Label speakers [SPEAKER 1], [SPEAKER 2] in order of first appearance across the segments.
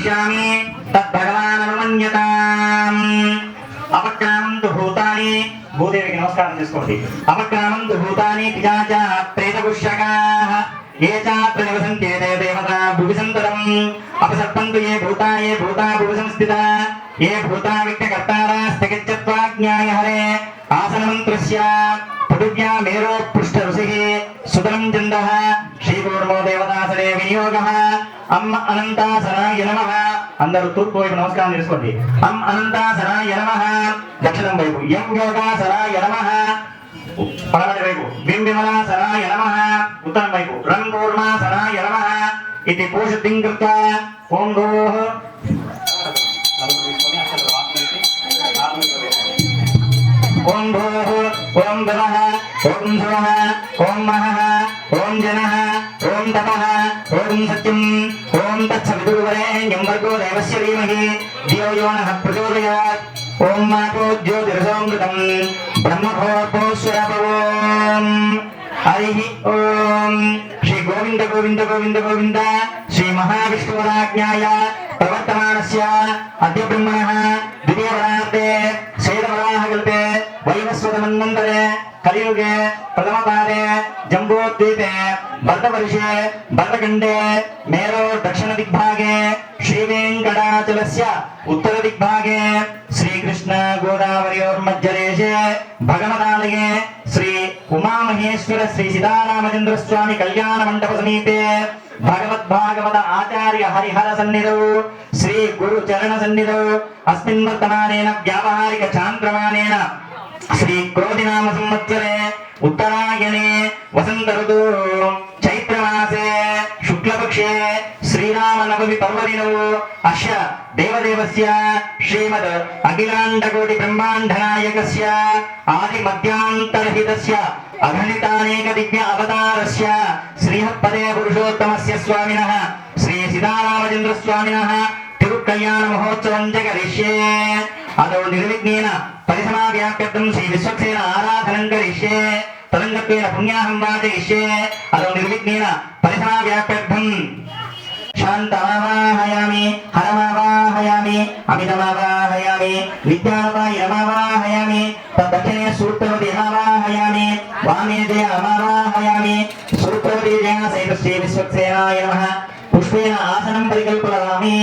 [SPEAKER 1] करिष्यामि तद्भगवान् अनुमन्यताम् अपक्रामन्तु भूतानि भूदेविకి నమస్కారం చేసుకోండి अपक्रामन्तु भूतानि पिशाच प्रेतपुष्यकाः ये चात्र निवसन्ते ते देवता भुवि सन्ततम् अपसर्पन्तु ये भूता भुवि संस्थिता ये भूता विघ्नकर्तारास्तगच्छत्वाज्ञाय हरे आसनमन्त्रस्य पृथिव्या मेरो पृष्ठ ऋषिः सुतलं चन्दः श्रीकूर्मो देवतासरे विनियोगः अम् अनन्तासनाय नमः अंदरू तूर्పు వైపు నమస్కారం చేసుకోండి అమ్ అనంతాసనాయ నమః దక్షిణం వైపు యం యోగాసనాయ నమః పడమటి వైపు బింబిమలాసనాయ నమః ఉత్తరం వైపు రంగూర్మాసనాయ నమః ఇది పూషితిం కృత్వా ఓం భూః ఓం భూః ఓం భవః ఓం భువః ఓం మహః ఓం జనః ఓం తపః ఓం సత్యం ఓం తత్సవితుర్వరేణ్యం భర్గో దేవస్య ధీమహి ధియో యో నః ప్రచోదయాత్ ఓం మాతో జ్యోతిరసోమృతం బ్రహ్మభోర్భోస్వరభవోం హరి ఓం శ్రీ గోవింద గోవింద గోవింద గోవింద శ్రీ మహావిష్ణురాజ్ఞాయ ప్రవర్తమానస్య అద్య బ్రహ్మణః ద్వితీయవరార్ధే శ్వేతవరాహకల్పే వైవస్వతమన్వంతరే కలియుగే ప్రథమపాదే जम्बोद्वीपे भरतवर्षे भरतखण्डे मेरो दक्षिण दिग्भागे श्रीवेंकटाचलस्य उत्तर दिग्भागे श्रीकृष्ण गोदावर्योर्मध्यदेशे भगवतालये श्री उमामहेश्वर श्री सीतारामचंद्र स्वामी कल्याण मंडप समीपे भगवद्भागवत आचार्य हरिहर सन्निधौ श्री गुरु चरण सन्निधौ अस्मिन् वर्तमानेन व्यावहारिक चान्द्रमानेन श्री क्रोधिनाम संवत्सरे उत्तरायणे वसंत ऋतु चैत्रमासे शुक्लपक्षे श्रीरामनवमी पर्वदिनौ अस्य देवदेवस्य श्रीमद् अखिलाण्डकोटि ब्रह्माण्डनायकस्य आदिमध्यान्तरहितस्य अगणितानेक दिव्य अवतारस्य श्रीहत्पदे पुरुषोत्तमस्य स्वामिनः श्री सीतारामचंद्र स्वामिनः तिरुकल्याण महोत्सवं जगरिष्ये अदौ निर्विघ्नेन परिसमाप्याप्यर्थं श्री विश्वक्सेन आराधनं करिष्ये तदङ्गत्वेन पुण्याहं वाचयिष्ये अदौ निर्विघ्नेन परिसमाप्याप्यर्थं शान्तमावाहयामि हरमावाहयामि अमितमावाहयामि विद्यावाहयामि तद्दक्षिणे सूत्रवतिमावाहयामि वामे जयामावाहयामि सूत्रवतिजया सहित श्री विश्वक्सेनाय नमः पुष्पेन आसनं परिकल्पयामि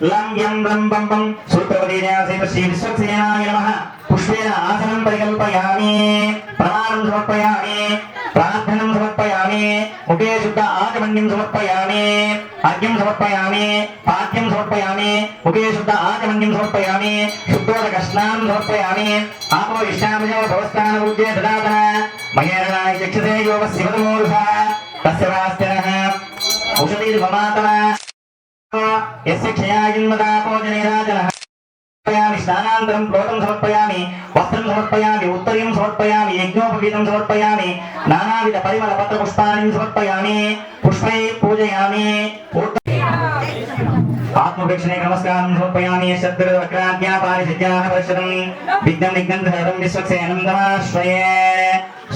[SPEAKER 1] लं यं लं बं बं सूत्रवतिजया सहित श्री विश्वक्सेनाय नमः पुष्पेन आसनं परिकल्पयामि प्रणामं समर्पयामि प्रार्थनं समर्पयामि मुखे शुद्ध आचमन्यं समर्पयामि अर्घ्यं समर्पयामि पाद्यं समर्पयामि मुखे शुद्ध आचमन्यं समर्पयामि शुद्धोदकस्नानं समर्पयामि आपो इष्टामयो भवस्थानपूज्ये ददातः महेरणाय चक्षुषे यो वस्यवतमूर्धः तस्य वास्तिनः औषधीर्ममातः यस्य क्षयायन्मदापो जनेराजनः स्नानान्तरं प्लोटं समर्पयामि वस्त्रं समर्पयामि उत्तरीयं समर्पयामि यज्ञोपवीतं समर्पयामि नानाविध परिमलपत्रपुष्पाणि समर्पयामि पुष्पैः पूजयामि आत्मप्रेक्षणे नमस्कारं समर्पयामि शब्दवक्राद्या पारिषद्याः वर्षदं विघ्नं विघ्नन्तहरं विश्वक्सेनं नमाश्रये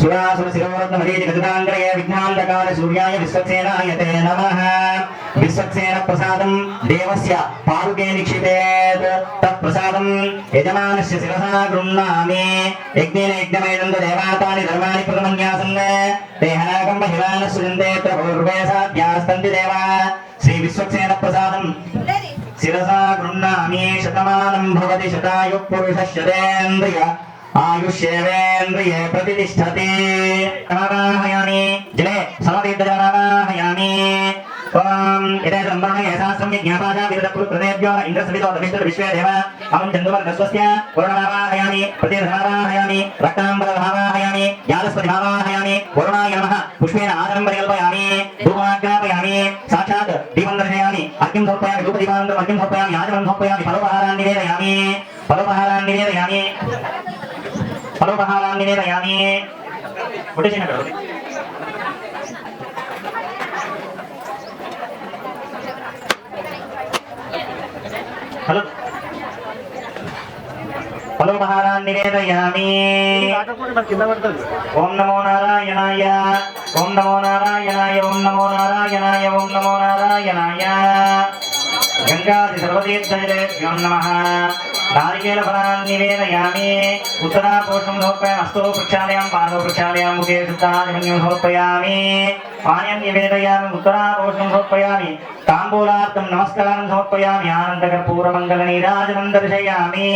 [SPEAKER 1] सुरासुरशिरोरत्नमरीचिगजदाङ्गरये विघ्नान्धकार सूर्याय विश्वक्सेनाय ते नमः विश्वक्सेन प्रसादं देवस्य पारुके निक्षिपेत् तत्प्रसादं यजमानस्य शिरसा गृह्णामि यज्ञेन यज्ञमेनं देवातानि धर्माणि प्रथमन्यासन् ते हनाकं महिमानः सुजन्ते पूर्वे साध्यास्तन्ति देवा श्री विश्वक्सेन प्रसादं शिरसा गृह्णामि शतमानं भवति शतायुः पुरुषः शतेन्द्रिय आयुष्येवेन्द्रिये प्रतिष्ठते नमावाहयामि जले समतीर्थजलमावाहयामि ओम इदे ब्रह्मणे यथासं ज्ञापाजा विदपुत्रदेव्यो इन्द्रसवितो दमिष्टर विश्वे देव अहं चन्द्रवर्गस्वस्य वरुणमावाहयामि प्रतिधमावाहयामि रक्ताम्बरमावाहयामि यालस्पतिमावाहयामि वरुणाय नमः पुष्पेण आदरं परिकल्पयामि धूमाग्रापयामि साक्षात् दीपं दर्शयामि अग्निं समर्पयामि धूपदीपानन्तरम् अग्निं समर्पयामि आचमनं समर्पयामि फलोपहारान् निवेदयामि उद्देशेन करोतु हेलो फलोपहारान् निवेदयामि ओम नमो नारायणाय ओम नमो नारायणाय ओम नमो नारायणाय ओम नमो नारायणाय గంగాది సర్వతీర్థజలేభ్యో నమః నారికేల ఫలాన్ని నివేదయామి ఉత్తరాపోషం సమర్పయామి హస్తో ప్రక్షాళయామి పాదో ప్రక్షాళయామి ముఖే శుద్ధాజమన్యం సమర్పయామి పాణ్యం నివేదయామి ఉత్తరాపోషం సమర్పయామి తాంబూలార్థం నమస్కారం సమర్పయామి ఆనందకర్పూరమంగళ నీరాజనం దర్శయామి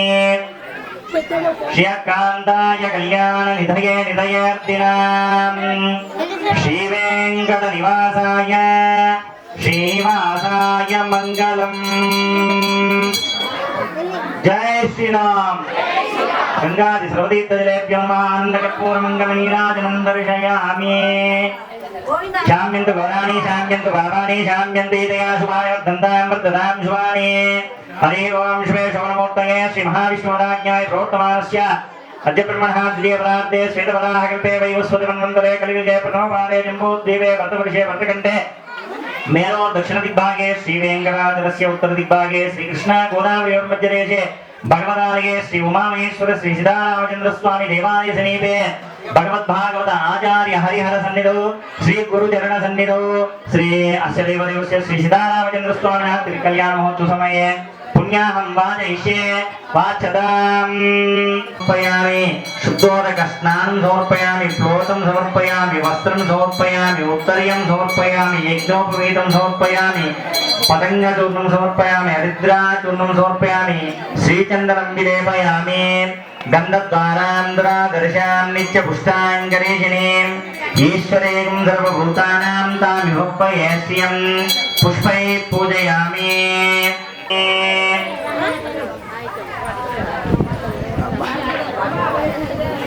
[SPEAKER 1] శ్రీకాంతాయ కళ్యాణ నిధయే నిధయార్థినాం శ్రీవేంకట నివాసాయ శ్రీనివాసాయ మంగళం. జై శ్రీరామ్. గంగాది సర్వతీర్థజలేభ్యో నమః ఆనందకర్పూరమంగళ నీరాజనం దర్శయామి. శామ్యంతు గౌరాణి శామ్యంతు పాపాని శామ్యంతి దయా శుభాయ వర్ధంతాం వర్ధతాం శుభాని. హరి ఓం శివే శోభనమూర్తయే శ్రీ మహావిష్ణురాజ్ఞాయ ప్రోక్తమానస్య అద్య బ్రహ్మణః ద్వితీయపదార్థే శ్వేతపదాః కల్పే వైవస్వతి మన్వంతరే కలియుగే ప్రథమపాదే జంబూద్వీపే భరతవర్షే భరతఖండే మేరో దక్షిణ దిగ్భాగే శ్రీవేంకటాచలస్య ఉత్తర దిగ్భాగే శ్రీకృష్ణ గోదావరియోర్మధ్యదేశే భగవదాలये శ్రీ ఉమామహేశ్వర శ్రీ సీతారామచంద్ర స్వామి దేవాలయ సమీపే భగవద్భాగవత ఆచార్య హరిహర సన్నిధౌ శ్రీ గురుచరణ సన్నిధౌ శ్రీ అస్య దేవదేవస్య శ్రీ సీతారామచంద్ర స్వామినः తిరుకల్యాణ మహోత్సవ సమये పుణ్యాహం వాచయిష్యే వాచదాం సమర్పయామి. శుద్ధోదక స్నానం సమర్పయామి, ప్లోతం సమర్పయామి, వస్త్రం సమర్పయామి, ఉత్తరీయం సమర్పయామి, యజ్ఞోపవీతం సమర్పయామి, పతంగచూర్ణం సమర్పయామి, హరిద్రాచూర్ణం సమర్పయామి, శ్రీచందనం విలేపయామి. గంధద్వారాంధ్రాదర్శాం నిత్యపుష్టాంగరీషిణీం ఈశ్వరీం సర్వభూతానాం తామిహోపయేష్యం పుష్పై పూజయామి.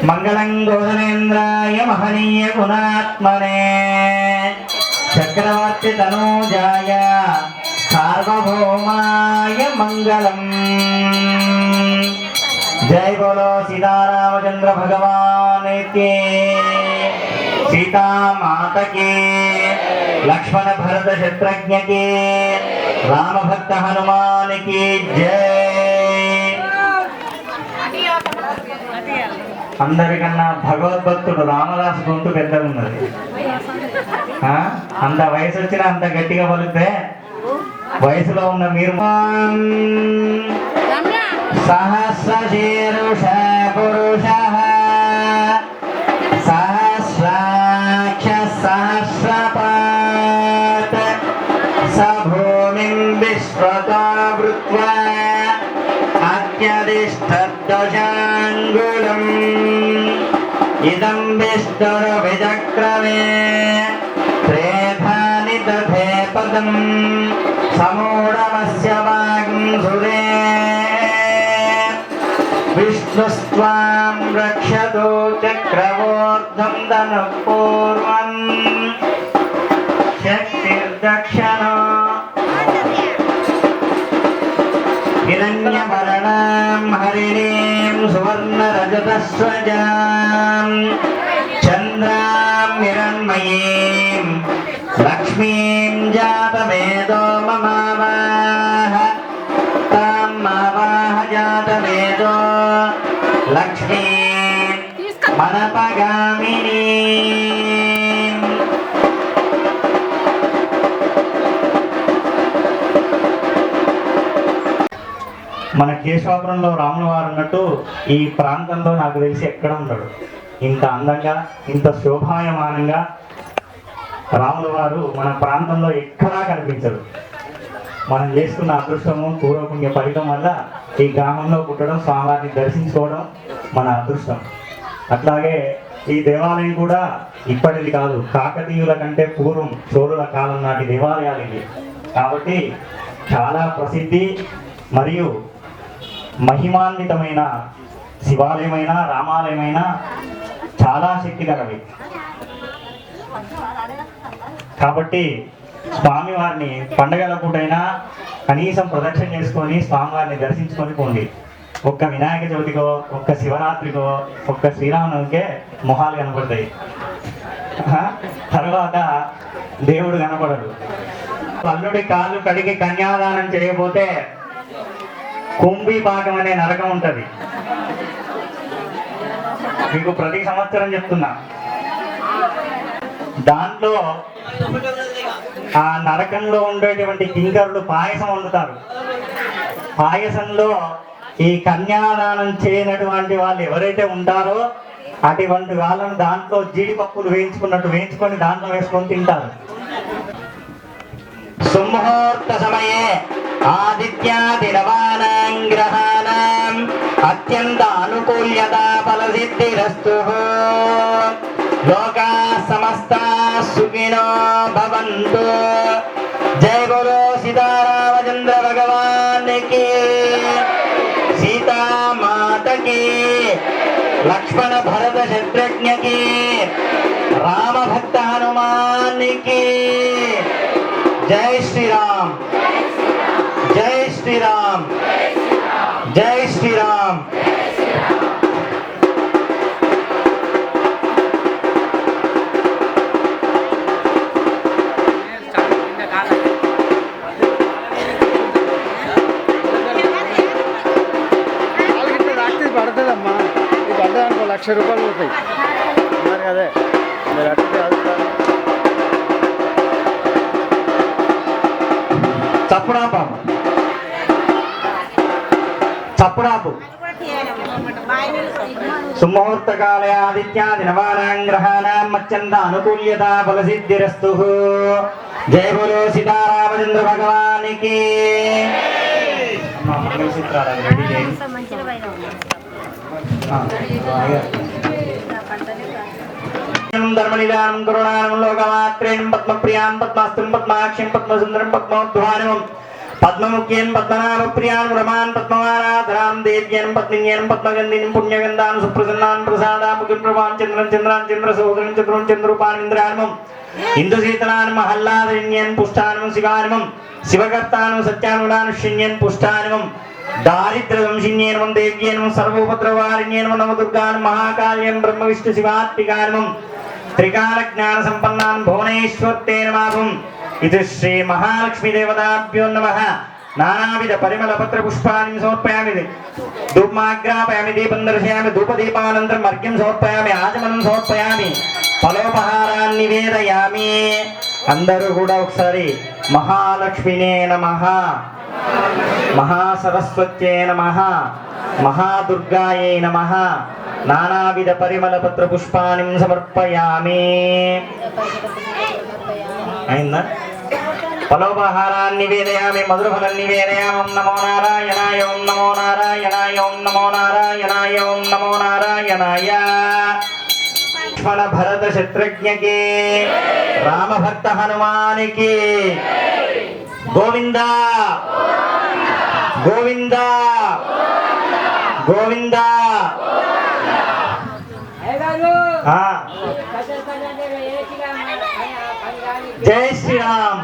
[SPEAKER 1] మంగళం గోధనేంద్రాయ మహనీయ గుణాత్మనే చక్రవర్తి తనూజాయ సార్వభౌమాయ మంగళం. జై బోలో సీతారామచంద్ర భగవాన్ కి, సీతామాత కి, లక్ష్మణ భరత శత్రుఘ్న కి, రామభక్త హనుమాన్ కి జై. అందరికన్నా భగవద్భక్తుడు రామదాసు గొంతు పెద్దగా ఉన్నది. అంత వయసు వచ్చినా అంత గట్టిగా పలికితే వయసులో ఉన్న మీరు సహస్రశీర్ష పురుషః సహస్రాక్ష సహస్రపాత్ స భూమిం విశ్వతో వృత్వా అత్యధిష్ఠద్వశాంగుళం ఇదం విష్ణుర్విచక్రమే త్రేధాని దధే పదం సమూఢమస్య వాగ్సురే విష్ణుస్త్వాం రక్షతో చక్రవోర్ధ్వం ధనుః పూర్వం శక్తిర్దక్షిణో హిరణ్యవర్ణాం హరిణీం సువర్ణరజతస్వజాం చంద్రాం హిరణ్మయీం లక్ష్మీం జాతవేదో మమావాహ తాం మావాహ జాతవేదో లక్ష్మీం మనపగామినీం. మన కేశవాపురంలో రాముల వారు ఉన్నట్టు ఈ ప్రాంతంలో నాకు తెలిసి ఎక్కడ ఉండడు. ఇంత అందంగా ఇంత శోభాయమానంగా రాముల వారు మన ప్రాంతంలో ఎక్కడా కనిపించరు. మనం చేసుకున్న అదృష్టము పూర్వపుణ్య ఫలితం వల్ల ఈ గ్రామంలో పుట్టడం, స్వామివారిని దర్శించుకోవడం మన అదృష్టం. అట్లాగే ఈ దేవాలయం కూడా ఇప్పటిది కాదు, కాకతీయుల కంటే పూర్వం చోళుల కాలం నాటి దేవాలయాలు ఇవి. కాబట్టి చాలా ప్రసిద్ధి మరియు మహిమాన్వితమైన శివాలయమైన రామాలయమైన చాలా శక్తి కలవి. కాబట్టి స్వామివారిని పండగల పూటైనా కనీసం ప్రదక్షిణ చేసుకొని స్వామివారిని దర్శించుకొని పోండి. ఒక్క వినాయక చవితికో, ఒక్క శివరాత్రికో, ఒక్క శ్రీరామనవమికే మొహాలు కనపడతాయి. తర్వాత దేవుడు కనపడడు. అల్లుడి కాళ్ళు కడిగి కన్యాదానం చేయకపోతే కుంభీ భాగం అనే నరకం ఉంటుంది. మీకు ప్రతి సంవత్సరం చెప్తున్నా. దాంట్లో ఆ నరకంలో ఉండేటువంటి కింకరులు పాయసం వండుతారు. పాయసంలో ఈ కన్యాదానం చేయనటువంటి వాళ్ళు ఎవరైతే ఉంటారో అటువంటి వాళ్ళని దాంట్లో జీడిపప్పులు వేయించుకున్నట్టు వేయించుకొని దాంట్లో వేసుకొని తింటారు. సుముహూర్త సమయే ఆదిత్యాదినవానాం గ్రహాణాం అత్యంత అనుకూల్యత ఫలసిద్ధిరస్తు. లోకా సమస్తా సుఖినో భవంతు. జై బోలో సీతారామచంద్ర భగవాన్ కి, సీతామాత కి, లక్ష్మణ భరత శత్రుఘ్న కి, రామ భక్త హనుమాన్ కి. జై శ్రీరామ్, జై శ్రీరామ్, జై శ్రీరామ్.
[SPEAKER 2] పడుతుందమ్మా, ఇది పడ్డానికి ₹1,00,000 అవుతాయి మరి. అదే మీరు అట్లా
[SPEAKER 1] చప్పుడాపు చప్పుడాపు. సుముహూర్తకాలే ఆదిత్యాది నవానాం గ్రహాణాం అత్యంత అనుకూల్యత ఫలసిద్ధిరస్తు. జై బోలో సీతారామచంద్ర భగవాన్ కి. మంగళసూత్రాలు రెడీ చేయండి. ధర్మనిదానం కరుణానం లోకమాత్రేణం పద్మప్రియాం పద్మాస్త్రం పద్మాక్షం పద్మసుందరం పద్మోద్వానం పద్మముఖ్యం పద్మనాభ ప్రియాం రమాన్ పద్మవారాధరాం దేవ్యం పద్మిన్యం పద్మగంధిం పుణ్యగంధాన్ సుప్రసన్నాన్ ప్రసాదాముఖం ప్రభాం చంద్రం చంద్రాన్ చంద్ర సోదరం చంద్రం చంద్రూపానింద్రాణం ఇందుశీతనాన్ మహల్లాదరణ్యన్ పుష్టానం శివానిమం శివకర్తానం సత్యానుడానుష్యన్యన్ పుష్టానిమం దారిద్ర్యవంశిన్యేనం దేవ్యేనం సర్వోపద్రవారిణ్యేనం నవదుర్గాన్ మహాకాళ్యం బ్రహ్మ విష్ణు శివాత్మికానిమం త్రికాల జ్ఞాన సంపన్నాన్ భువనేశ్వర్తే నమాహం. ఇది శ్రీ మహాలక్ష్మీ దేవతాభ్యో నమః. నానావిధ పరిమళ పత్ర పుష్పాన్ని సమర్పయామి. ధూమాగ్రాపయామి, దీపం దర్శయామి, ధూపదీపానంతరం అర్ఘ్యం సమర్పయామి, ఆచమనం సమర్పయామి, ఫలోపహారాన్ని నివేదయామి. అందరూ కూడా ఒకసారి మహాలక్ష్మినే నమః, మహాసరస్వత్యే నమః, మహాదుర్గాయే నమః నానావిధ పరిమళ పత్ర పుష్పాన్ని సమర్పయామి. అయిందా? ఫలోపహారాన్ని నివేదయామి, మధురఫలం నివేదయామి. ఓం నమో నారాయణాయ, ఓం నమో నారాయణాయ, ఓం నమో నారాయణాయ, ఓం నమో నారాయణాయ. లక్ష్మణ భరత శత్రుఘ్నకి, రామ భక్త హనుమానికి. గోవింద గోవింద గోవింద. జై శ్రీరామ్.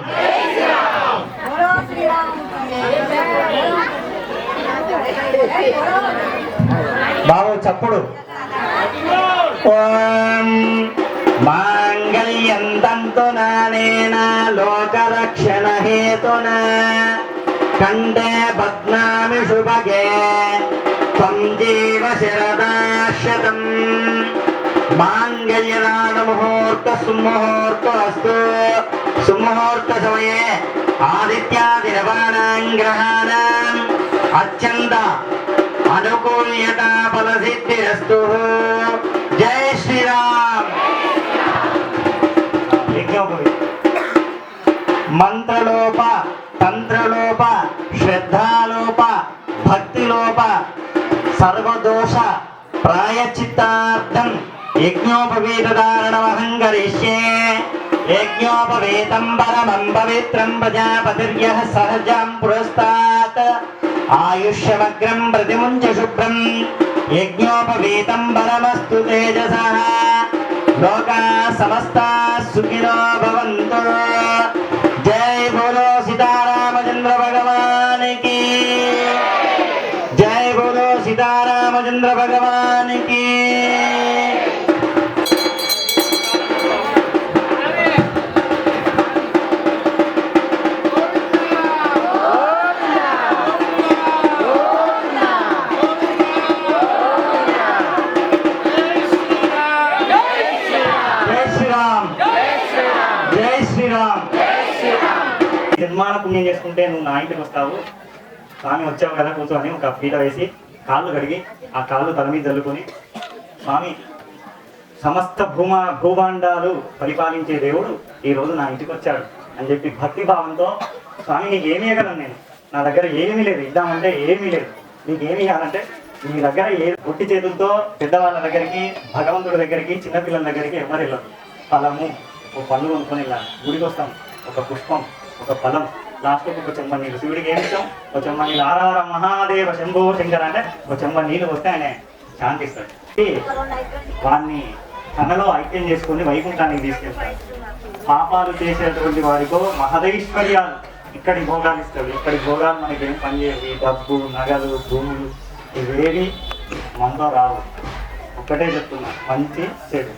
[SPEAKER 1] బాబు చప్పుడు. ఓం మాంగళ్యం తంతునానేన లోకరక్షణ హేతున కంఠే బధ్నామి శుభగే త్వం జీవ శరదాశతం. మాంగళ్యనాద ముహూర్త సుముహూర్తస్తు. సుముహూర్త సమయే ఆదిత్యాది నవానాం గ్రహాణాం అత్యంత అనుకూల్యత ఫలసిద్ధిరస్తు. జై శ్రీరామ్. మంత్రలోప, తంత్రలోప, శ్రద్ధాలోప, భక్తిలోప, సర్వదోష ప్రాయచిత్తార్థం యజ్ఞోపవీతధారణమహం కరిష్యే. యజ్ఞోపవీతం పరమం పవిత్రం ప్రజాపతిర్యః సహజం పురస్తాత్ ఆయుష్యమగ్రం ప్రతిముంచ శుభ్రం. యజ్ఞోపవీతం పరమస్తు తేజసః. లోకా సమస్తా సుఖినో భవంతు. జై బోలో సీతారామచంద్ర భగవాన్ కి, జై బోలో సీతారామచంద్ర భగవాన్ కి. జై శ్రీరామ్, జై శ్రీరామ్. జన్మాన పుణ్యం చేసుకుంటే నువ్వు నా ఇంటికి వస్తావు, స్వామి వచ్చావు కదా కూర్చొని ఒక పీట వేసి కాళ్ళు కడిగి ఆ కాళ్ళు తల మీద జల్లుకొని, స్వామి సమస్త భూభాండాలు పరిపాలించే దేవుడు ఈ రోజు నా ఇంటికి వచ్చాడు అని చెప్పి భక్తి భావంతో, స్వామి నీకు ఏమి ఇవ్వగలను, నేను నా దగ్గర ఏమీ లేదు, ఇద్దామంటే ఏమీ లేదు, నీకు ఏమి ఇవ్వాలంటే మీ దగ్గర ఒట్టి చేతులతో పెద్దవాళ్ళ దగ్గరికి, భగవంతుడి దగ్గరికి, చిన్నపిల్లల దగ్గరికి ఎవరు వెళ్ళరు. ఫలము ఒక పళ్ళు కొనుక్కొని వెళ్ళాలి, గుడికి వస్తాం ఒక పుష్పం ఒక ఫలం, లాస్ట్కి ఒక చెంబ నీళ్ళు. శివుడికి ఏమి ఇస్తాం? ఒక చెంబ నీళ్ళు. ఆరార మహాదేవ శంభో శంకర అంటే ఒక చెంబ నీళ్ళు వస్తే ఆయన శాంతిస్తాడు. వాడిని తనలో ఐక్యం చేసుకుని వైకుంఠానికి తీసుకెళ్తాడు. పాపాలు చేసేటువంటి వారికో మహదైశ్వర్యాలు, ఇక్కడి భోగాలు ఇస్తాడు. ఇక్కడి భోగాలు మనకి ఏం పనిచేయవు. డబ్బు, నగలు, భూములు ఇవేవి మనతో రావు. ఒక్కటే చెప్తున్నా, మంచి చెడు.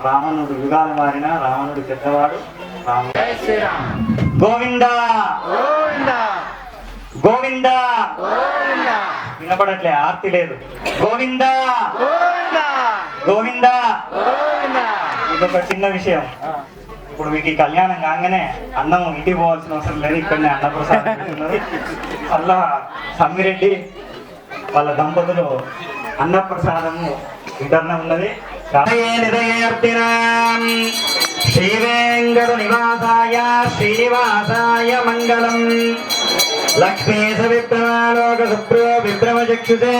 [SPEAKER 1] రావణుడు యుగాలు మారిన రావణుడు పెద్దవాడు. రాముడు గోవింద
[SPEAKER 2] గోవింద
[SPEAKER 1] గోవింద.
[SPEAKER 2] గోవింద
[SPEAKER 1] వినపడట్లే, ఆర్తి లేదు. గోవింద
[SPEAKER 2] గోవింద
[SPEAKER 1] గోవింద.
[SPEAKER 2] గోవింద.
[SPEAKER 1] ఇదొక చిన్న విషయం. ఇప్పుడు మీకు ఈ కళ్యాణం కాగానే అన్నం ఇంటికి పోవాల్సిన అవసరం లేదు, ఇక్కడనే అన్నప్రసాదం పెడుతున్నారు. అలా సమ్మిరెడ్డి వాళ్ళ దంపతులు అన్నప్రసాదము వితరణ ఉన్నది. శ్రీవేంకట నివాసాయ శ్రీనివాసాయ మంగళం. లక్ష్మీ సవిప్రమాలోక సుప్రో విప్రమ చక్షుషే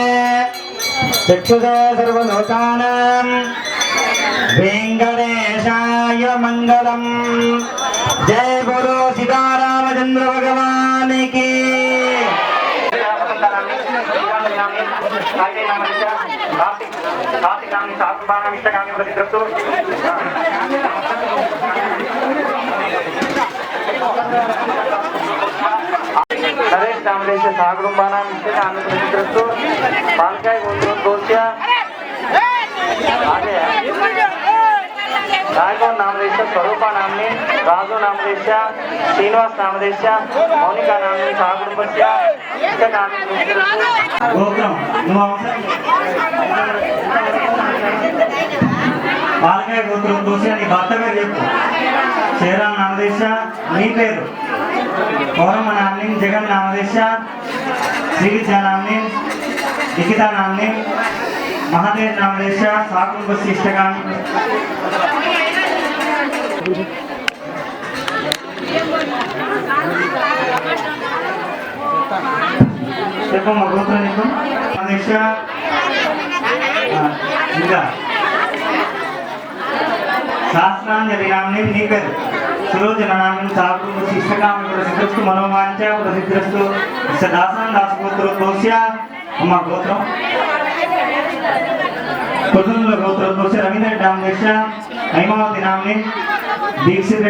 [SPEAKER 1] చక్షుషే సర్వలోకానాం వెంకటేశాయ మంగళం. జయ బోలో సీతారామచంద్ర భగవానికి. नरेश नामदेश सागुंबाना मिश्रित पालकाय गोत्रोद्घोष्य आगे रायगौर नामदेश स्वरूपा नामनी राजू नामदेश श्रीनिवास नामदेश मौनिका नामनी सागुंबस्य పాలకాయ గోత్రం దోషి నీ భర్త పేరు చెప్పు. శ్రీరామ్ నామదేశ నీ పేరు. పౌరమ్మ నామ్ని జగన్ నామదేశ శ్రీవిద్య నామ్ని నిఖిత నామ్ని మహాదేవ్ నామదేశ సాకుం ఇష్టగామి. చెప్పమ్మా గోత్రం నీకు. నామదేశ ఇంకా శాస్త్రాంజలి నామ్ని నీ పేరు. సులోచన నామ్ని సాగు శిష్టకామి ప్రసిద్ధస్తు మనోవాంఛ ప్రసిద్ధస్తు దాసాన్ దాసగోత్ర దోష్య. అమ్మ గోత్రం కుటుంబ గోత్ర దోష రవీంద్ర నామదేశ హైమావతి నామ్ని దీక్షిత్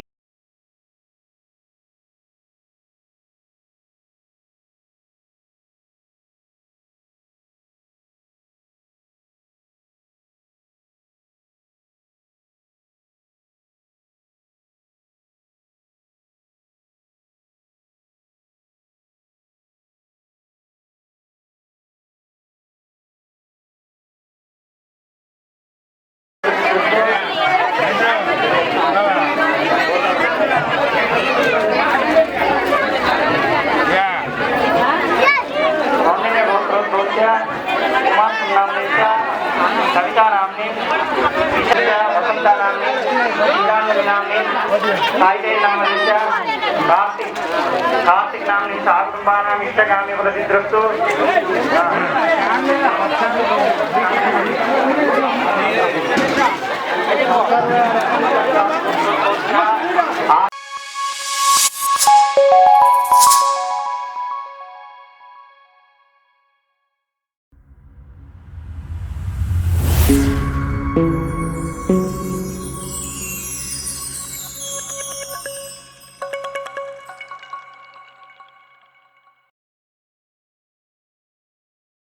[SPEAKER 1] कविता नामनी वसंता नामनी गीतांजलि नामनी साईदेवी नामदेश कार्तिक नामनी साकुंबानाम इष्टगामी प्रसिद्धस्तु.
[SPEAKER 3] Thank you.